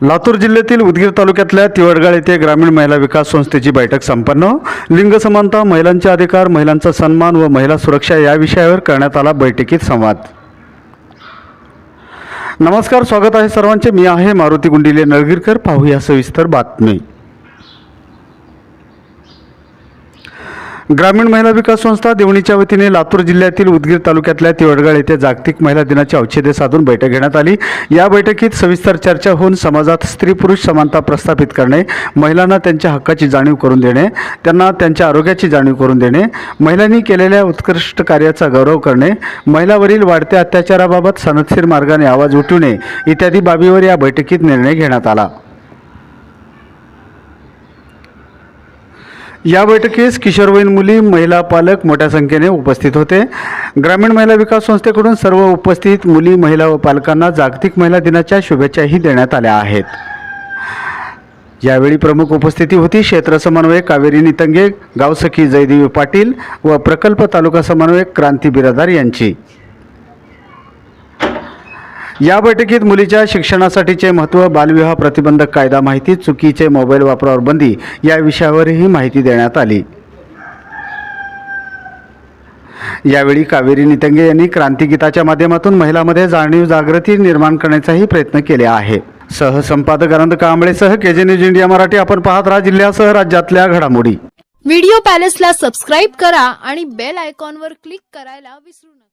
लातूर जिल्ह्यातील उदगीर तालुक्यातल्या तिवडगाळ येथे ग्रामीण महिला विकास संस्थेची बैठक संपन्न। लिंग समानता, महिलांचे अधिकार, महिलांचा सन्मान व महिला सुरक्षा या विषयावर करण्यात आला बैठकीत संवाद। नमस्कार, स्वागत आहे सर्वांचे। मी आहे मारुती गुंडिले नळगीरकर। पाहूया सविस्तर बातमी। ग्रामीण महिला विकास संस्था देवणीच्या वतीने लातूर जिल्ह्यातील उदगीर तालुक्यातल्या तिवडगाळ येथे जागतिक महिला दिनाचे औचित्य साधून बैठक घेण्यात आली। या बैठकीत सविस्तर चर्चा होऊन समाजात स्त्री पुरुष समानता प्रस्थापित करणे, महिलांना त्यांच्या हक्काची जाणीव करून देणे, त्यांना त्यांच्या आरोग्याची जाणीव करून देणे, महिलांनी केलेल्या उत्कृष्ट कार्याचा गौरव करणे, महिलांवरील वाढत्या अत्याचाराबाबत सनदशीर मार्गाने आवाज उठवणे इत्यादी बाबीवर या बैठकीत निर्णय घेण्यात आला। या बैठकीस किशोरवयीन मुली, महिला पालक मोठ्या संख्येने उपस्थित होते। ग्रामीण महिला विकास संस्थेकडून सर्व उपस्थित मुली, महिला व पालकांना जागतिक महिला दिनाच्या शुभेच्छाही देण्यात आल्या आहेत। यावेळी प्रमुख उपस्थिती होती क्षेत्र समन्वयक कावेरी नितंगे, गावसखी जयदेवी पाटील व प्रकल्प तालुका समन्वयक क्रांती बिरादार यांची। या बैठकीत मुलीच्या शिक्षणासाठीचे महत्त्व, बालविवाह प्रतिबंधक कायदा माहिती, चुकीचे मोबाईल वापरावर बंदी या विषयावरही माहिती देण्यात आली। यावेळी कावेरी नितंगे यांनी क्रांतिगीताच्या माध्यमातून महिलांमध्ये जाणीव जागृती निर्माण करण्याचाही प्रयत्न केले आहे। सहसंपादक आनंद कांबळेसह केजे न्यूज इंडिया मराठी। आपण पाहत राहा जिल्ह्यासह राज्यातल्या घडामोडी। व्हिडिओ पॅलेसला सबस्क्राइब करा आणि बेल आयकॉनवर क्लिक करायला विसरू नका।